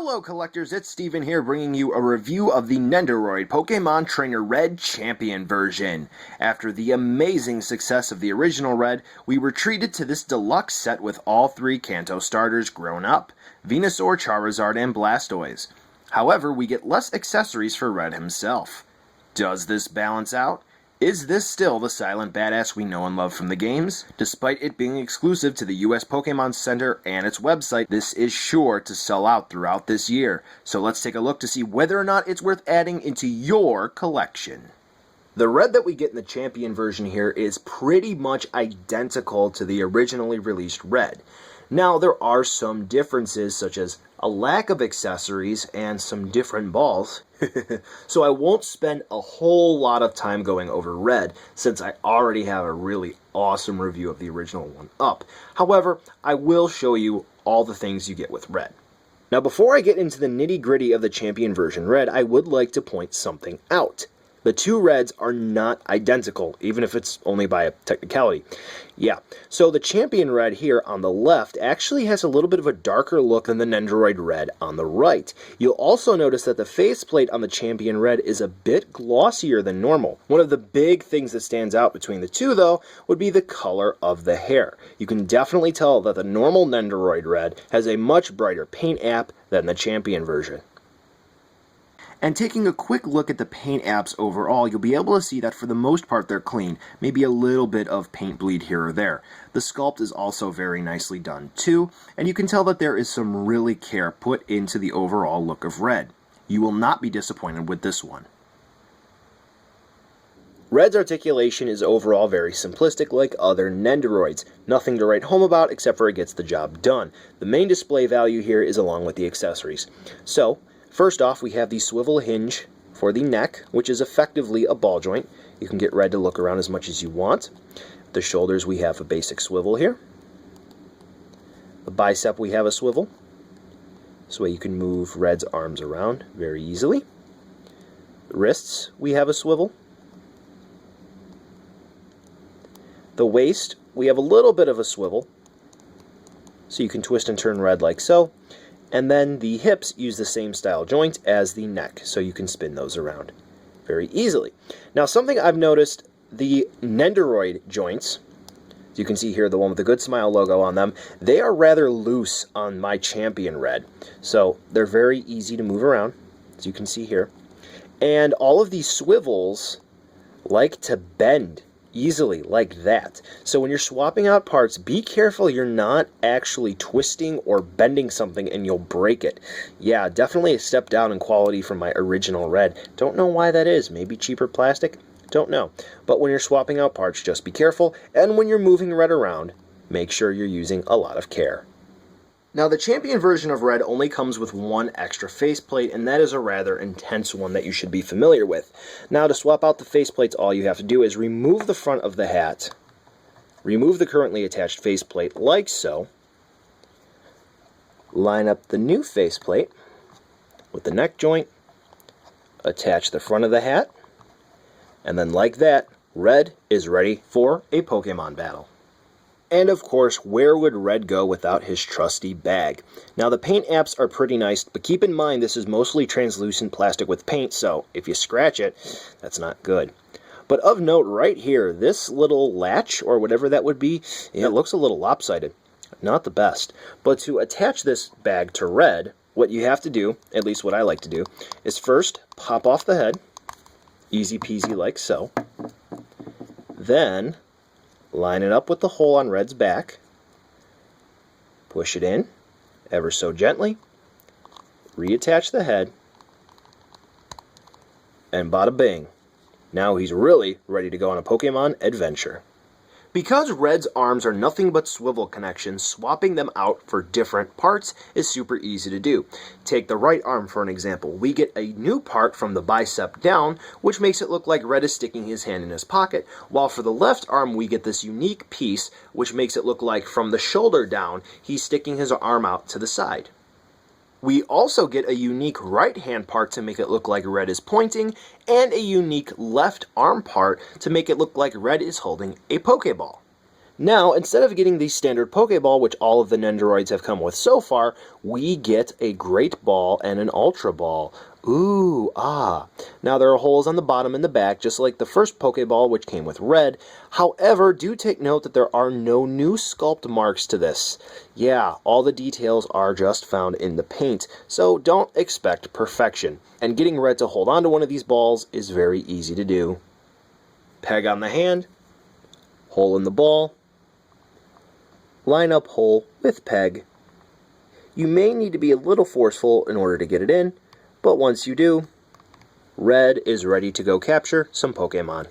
Hello collectors, it's Steven here bringing you a review of the Nendoroid Pokemon Trainer Red Champion version. After the amazing success of the original Red, we were treated to this deluxe set with all three Kanto starters grown up, Venusaur, Charizard, and Blastoise. However, we get less accessories for Red himself. Does this balance out? Is this still the silent badass we know and love from the games? Despite it being exclusive to the US Pokemon Center and its website, this is sure to sell out throughout this year. So let's take a look to see whether or not it's worth adding into your collection. The Red that we get in the Champion version here is pretty much identical to the originally released Red. Now, there are some differences, such as a lack of accessories and some different balls. So I won't spend a whole lot of time going over Red, since I already have a really awesome review of the original one up. However, I will show you all the things you get with Red. Now, before I get into the nitty-gritty of the Champion version Red, I would like to point something out. The two Reds are not identical, even if it's only by a technicality. Yeah, so the Champion Red here on the left actually has a little bit of a darker look than the Nendoroid Red on the right. You'll also notice that the faceplate on the Champion Red is a bit glossier than normal. One of the big things that stands out between the two, though, would be the color of the hair. You can definitely tell that the normal Nendoroid Red has a much brighter paint app than the Champion version. And taking a quick look at the paint apps overall, you'll be able to see that for the most part they're clean, maybe a little bit of paint bleed here or there. The sculpt is also very nicely done too, and you can tell that there is some really care put into the overall look of Red. You will not be disappointed with this one. Red's articulation is overall very simplistic like other Nendoroids. Nothing to write home about except for it gets the job done. The main display value here is along with the accessories. So, first off, we have the swivel hinge for the neck, which is effectively a ball joint. You can get Red to look around as much as you want. The shoulders, we have a basic swivel here. The bicep, we have a swivel. This way you can move Red's arms around very easily. The wrists, we have a swivel. The waist, we have a little bit of a swivel, so you can twist and turn Red like so. And then the hips use the same style joint as the neck, so you can spin those around very easily. Now, something I've noticed, the Nendoroid joints, as you can see here, the one with the Good Smile logo on them, they are rather loose on my Champion Red. So they're very easy to move around, as you can see here. And all of these swivels like to bend easily like that. So when you're swapping out parts, be careful you're not actually twisting or bending something and you'll break it. Yeah, definitely a step down in quality from my original Red. Don't know why that is. Maybe cheaper plastic? Don't know. But when you're swapping out parts, just be careful. And when you're moving Red around, make sure you're using a lot of care. Now, the Champion version of Red only comes with one extra faceplate, and that is a rather intense one that you should be familiar with. Now, to swap out the faceplates, all you have to do is remove the front of the hat, remove the currently attached faceplate like so, line up the new faceplate with the neck joint, attach the front of the hat, and then like that, Red is ready for a Pokemon battle. And of course, where would Red go without his trusty bag? Now, the paint apps are pretty nice, but keep in mind this is mostly translucent plastic with paint, so if you scratch it, that's not good. But of note right here, this little latch, or whatever that would be, it looks a little lopsided. Not the best. But to attach this bag to Red, what you have to do, at least what I like to do, is first pop off the head, easy peasy like so. Then line it up with the hole on Red's back, push it in ever so gently, reattach the head, and bada bing. Now he's really ready to go on a Pokemon adventure. Because Red's arms are nothing but swivel connections, swapping them out for different parts is super easy to do. Take the right arm for an example. We get a new part from the bicep down, which makes it look like Red is sticking his hand in his pocket, while for the left arm we get this unique piece, which makes it look like from the shoulder down, he's sticking his arm out to the side. We also get a unique right hand part to make it look like Red is pointing, and a unique left arm part to make it look like Red is holding a Pokeball. Now, instead of getting the standard Pokeball, which all of the Nendoroids have come with so far, we get a Great Ball and an Ultra Ball. Ooh, ah. Now, there are holes on the bottom and the back, just like the first Pokeball, which came with red. However, do take note that there are no new sculpt marks to this. Yeah, all the details are just found in the paint, so don't expect perfection. And getting red to hold onto one of these balls is very easy to do. Peg on the hand, hole in the ball, line up hole with peg. You may need to be a little forceful in order to get it in, but once you do, red is ready to go capture some Pokemon.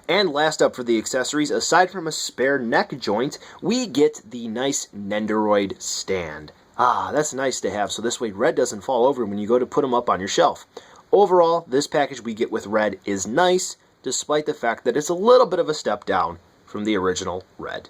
And last up for the accessories, aside from a spare neck joint, we get the nice Nendoroid stand. Ah, that's nice to have, so this way red doesn't fall over when you go to put them up on your shelf. Overall, this package we get with red is nice, despite the fact that it's a little bit of a step down from the original red.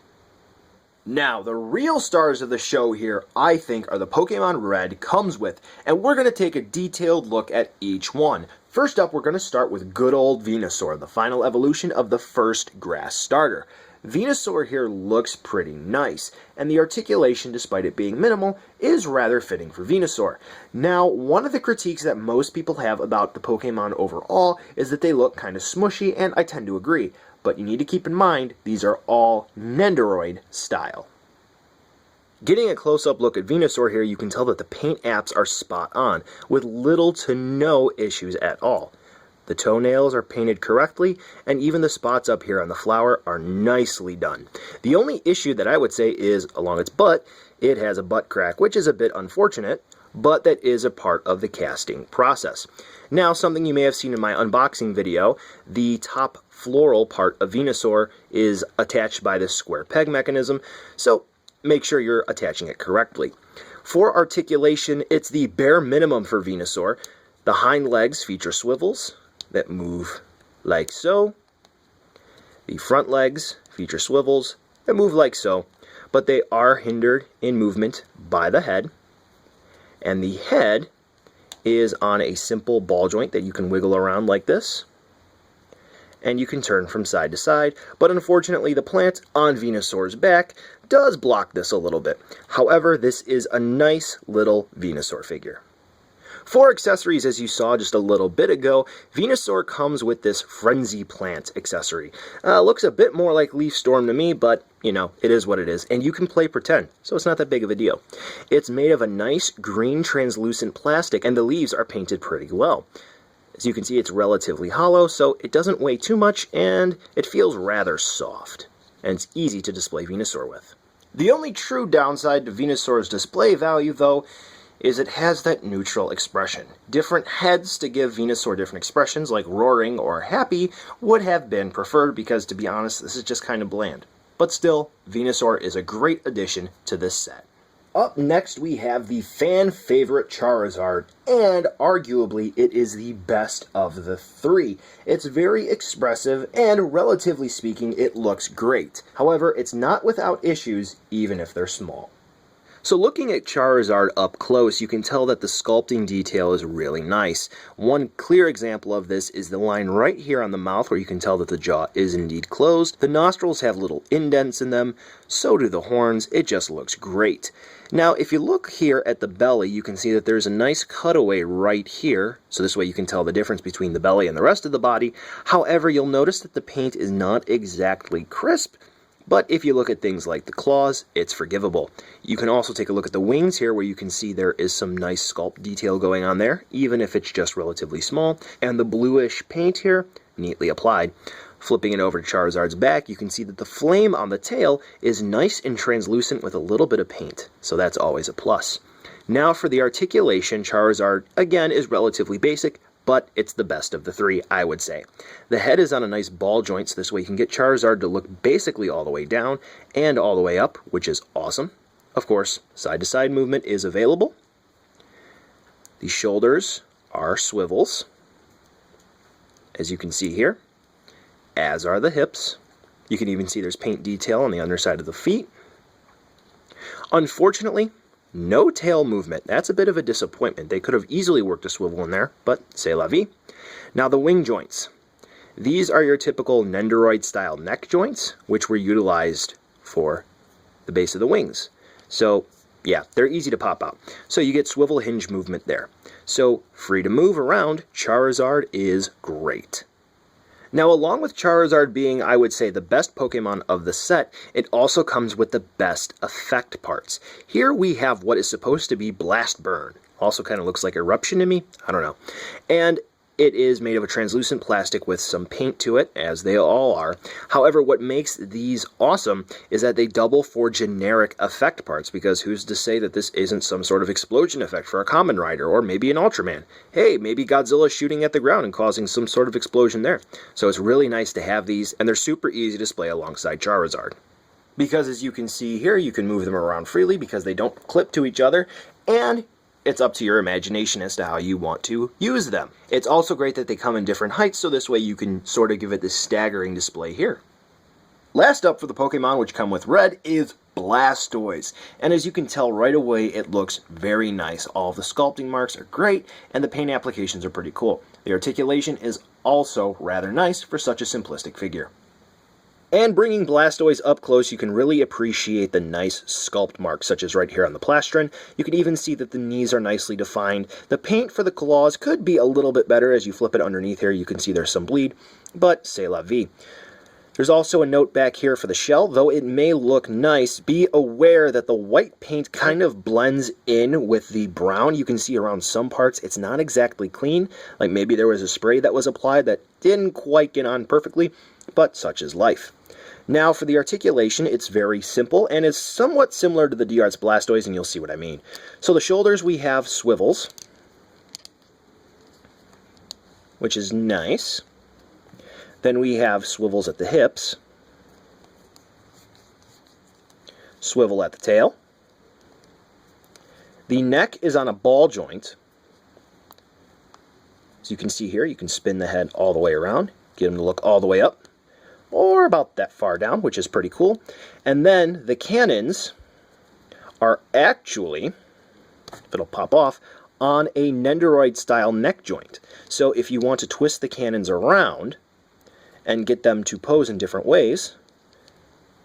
Now, the real stars of the show here, I think, are the Pokemon Red comes with, and we're going to take a detailed look at each one. First up, we're going to start with good old Venusaur, the final evolution of the first grass starter. Venusaur here looks pretty nice, and the articulation, despite it being minimal, is rather fitting for Venusaur. Now, one of the critiques that most people have about the Pokemon overall is that they look kind of smushy, and I tend to agree. But you need to keep in mind, these are all Nendoroid style. Getting a close-up look at Venusaur here, you can tell that the paint apps are spot on, with little to no issues at all. The toenails are painted correctly, and even the spots up here on the flower are nicely done. The only issue that I would say is, along its butt, it has a butt crack, which is a bit unfortunate, but that is a part of the casting process. Now, something you may have seen in my unboxing video, the top floral part of Venusaur is attached by this square peg mechanism, so make sure you're attaching it correctly. For articulation, it's the bare minimum for Venusaur. The hind legs feature swivels that move like so. The front legs feature swivels that move like so, but they are hindered in movement by the head. And the head is on a simple ball joint that you can wiggle around like this. And you can turn from side to side, but unfortunately the plant on Venusaur's back does block this a little bit. However, this is a nice little Venusaur figure. For accessories, as you saw just a little bit ago, Venusaur comes with this Frenzy Plant accessory. Looks a bit more like Leaf Storm to me, but, you know, it is what it is. And you can play pretend, so it's not that big of a deal. It's made of a nice green translucent plastic, and the leaves are painted pretty well. As you can see, it's relatively hollow, so it doesn't weigh too much, and it feels rather soft. And it's easy to display Venusaur with. The only true downside to Venusaur's display value, though, is it has that neutral expression. Different heads to give Venusaur different expressions, like roaring or happy, would have been preferred because, to be honest, this is just kind of bland. But still, Venusaur is a great addition to this set. Up next, we have the fan favorite Charizard, and arguably it is the best of the three. It's very expressive, and relatively speaking, it looks great. However, it's not without issues, even if they're small. So looking at Charizard up close, you can tell that the sculpting detail is really nice. One clear example of this is the line right here on the mouth where you can tell that the jaw is indeed closed. The nostrils have little indents in them, so do the horns. It just looks great. Now, if you look here at the belly, you can see that there's a nice cutaway right here, so this way you can tell the difference between the belly and the rest of the body. However, you'll notice that the paint is not exactly crisp. But if you look at things like the claws, it's forgivable. You can also take a look at the wings here where you can see there is some nice sculpt detail going on there, even if it's just relatively small. And the bluish paint here, neatly applied. Flipping it over to Charizard's back, you can see that the flame on the tail is nice and translucent with a little bit of paint, so that's always a plus. Now for the articulation, Charizard, again, is relatively basic, but it's the best of the three, I would say. The head is on a nice ball joint, so this way you can get Charizard to look basically all the way down and all the way up, which is awesome. Of course, side-to-side movement is available. The shoulders are swivels, as you can see here, as are the hips. You can even see there's paint detail on the underside of the feet. Unfortunately, no tail movement. That's a bit of a disappointment. They could have easily worked a swivel in there, but c'est la vie. Now the wing joints. These are your typical Nendoroid style neck joints, which were utilized for the base of the wings. So yeah, they're easy to pop out. So you get swivel hinge movement there. So free to move around, Charizard is great. Now, along with Charizard being, I would say, the best Pokemon of the set, it also comes with the best effect parts. Here we have what is supposed to be Blast Burn. Also kind of looks like Eruption to me. I don't know. And it is made of a translucent plastic with some paint to it, as they all are. However, what makes these awesome is that they double for generic effect parts, because who's to say that this isn't some sort of explosion effect for a Common Rider, or maybe an Ultraman? Hey, maybe Godzilla's shooting at the ground and causing some sort of explosion there. So it's really nice to have these, and they're super easy to display alongside Charizard. Because as you can see here, you can move them around freely because they don't clip to each other, and it's up to your imagination as to how you want to use them. It's also great that they come in different heights, so this way you can sort of give it this staggering display here. Last up for the Pokemon which come with Red is Blastoise. And as you can tell right away, it looks very nice. All of the sculpting marks are great, and the paint applications are pretty cool. The articulation is also rather nice for such a simplistic figure. And bringing Blastoise up close, you can really appreciate the nice sculpt marks, such as right here on the plastron. You can even see that the knees are nicely defined. The paint for the claws could be a little bit better. As you flip it underneath here, you can see there's some bleed, but c'est la vie. There's also a note back here for the shell. Though it may look nice, be aware that the white paint kind of blends in with the brown. You can see around some parts it's not exactly clean, like maybe there was a spray that was applied that didn't quite get on perfectly, but such is life. Now for the articulation, it's very simple and is somewhat similar to the D-Arts Blastoise, and you'll see what I mean. So the shoulders, we have swivels, which is nice. Then we have swivels at the hips, swivel at the tail. The neck is on a ball joint. As you can see here, you can spin the head all the way around, get them to look all the way up, or about that far down, which is pretty cool. And then the cannons are actually, if it'll pop off, on a Nendoroid style neck joint. So if you want to twist the cannons around and get them to pose in different ways,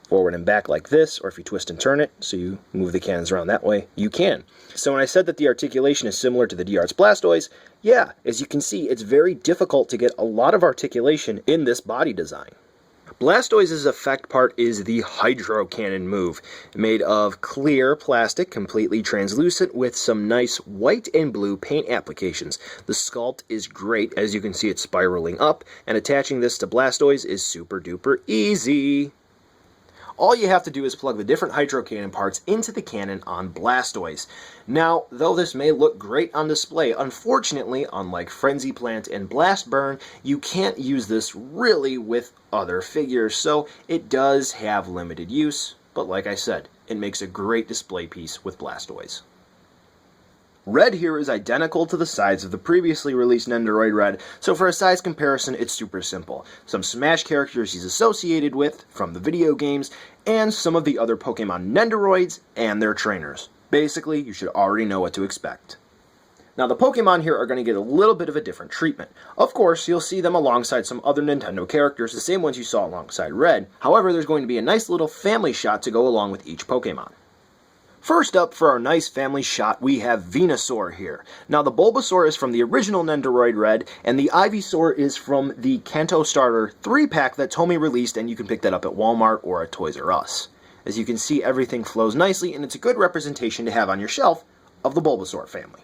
forward and back like this, or if you twist and turn it, so you move the cannons around that way, you can. So when I said that the articulation is similar to the D-Arts Blastoise, yeah, as you can see, it's very difficult to get a lot of articulation in this body design. Blastoise's effect part is the Hydro Cannon move, made of clear plastic, completely translucent, with some nice white and blue paint applications. The sculpt is great, as you can see it's spiraling up, and attaching this to Blastoise is super duper easy. All you have to do is plug the different Hydro Cannon parts into the cannon on Blastoise. Now, though this may look great on display, unfortunately, unlike Frenzy Plant and Blast Burn, you can't use this really with other figures, so it does have limited use, but like I said, it makes a great display piece with Blastoise. Red here is identical to the size of the previously released Nendoroid Red, so for a size comparison, it's super simple. Some Smash characters he's associated with from the video games, and some of the other Pokemon Nendoroids and their trainers. Basically, you should already know what to expect. Now, the Pokemon here are going to get a little bit of a different treatment. Of course, you'll see them alongside some other Nintendo characters, the same ones you saw alongside Red. However, there's going to be a nice little family shot to go along with each Pokemon. First up, for our nice family shot, we have Venusaur here. Now, the Bulbasaur is from the original Nendoroid Red, and the Ivysaur is from the Kanto Starter 3-pack that Tomy released, and you can pick that up at Walmart or at Toys R Us. As you can see, everything flows nicely, and it's a good representation to have on your shelf of the Bulbasaur family.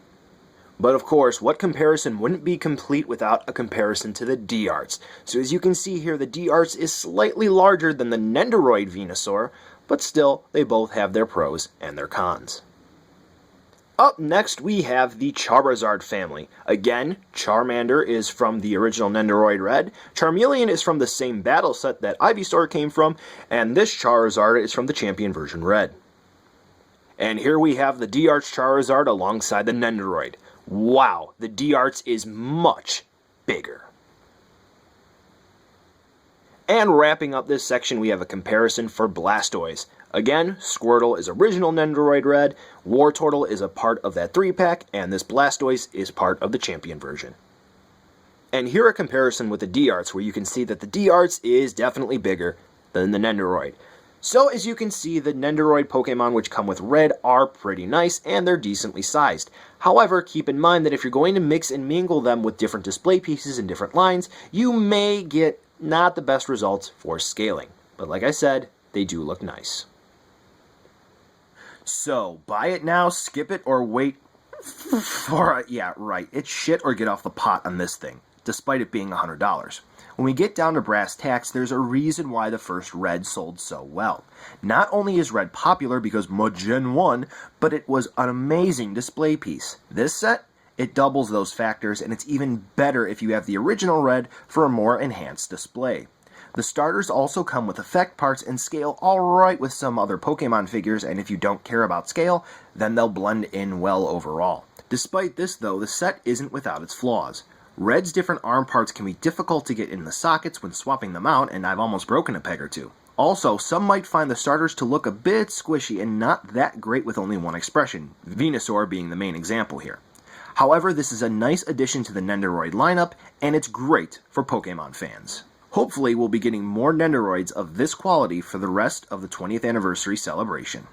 But of course, what comparison wouldn't be complete without a comparison to the D-Arts? So as you can see here, the D-Arts is slightly larger than the Nendoroid Venusaur, but still, they both have their pros and their cons. Up next, we have the Charizard family. Again, Charmander is from the original Nendoroid Red, Charmeleon is from the same battle set that Ivysaur came from, and this Charizard is from the Champion version Red. And here we have the D-Arts Charizard alongside the Nendoroid. Wow, the D-Arts is much bigger. And wrapping up this section, we have a comparison for Blastoise. Again, Squirtle is original Nendoroid Red, Wartortle is a part of that 3-pack, and this Blastoise is part of the Champion version. And here a comparison with the D-Arts, where you can see that the D-Arts is definitely bigger than the Nendoroid. So as you can see, the Nendoroid Pokemon which come with red are pretty nice and they're decently sized. However, keep in mind that if you're going to mix and mingle them with different display pieces and different lines, you may get not the best results for scaling. But like I said, they do look nice. So, buy it now, skip it, or wait for it. Yeah, right, it's shit or get off the pot on this thing, despite it being $100. When we get down to brass tacks, there's a reason why the first Red sold so well. Not only is Red popular because Gen 1, but it was an amazing display piece. This set, it doubles those factors, and it's even better if you have the original Red for a more enhanced display. The starters also come with effect parts and scale alright with some other Pokemon figures, and if you don't care about scale, then they'll blend in well overall. Despite this though, the set isn't without its flaws. Red's different arm parts can be difficult to get in the sockets when swapping them out, and I've almost broken a peg or two. Also, some might find the starters to look a bit squishy and not that great with only one expression, Venusaur being the main example here. However, this is a nice addition to the Nendoroid lineup, and it's great for Pokemon fans. Hopefully, we'll be getting more Nendoroids of this quality for the rest of the 20th anniversary celebration.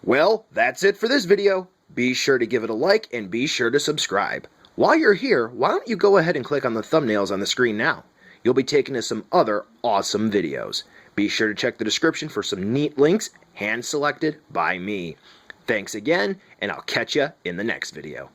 Well, that's it for this video. Be sure to give it a like and be sure to subscribe. While you're here, why don't you go ahead and click on the thumbnails on the screen now? You'll be taken to some other awesome videos. Be sure to check the description for some neat links hand-selected by me. Thanks again, and I'll catch ya in the next video.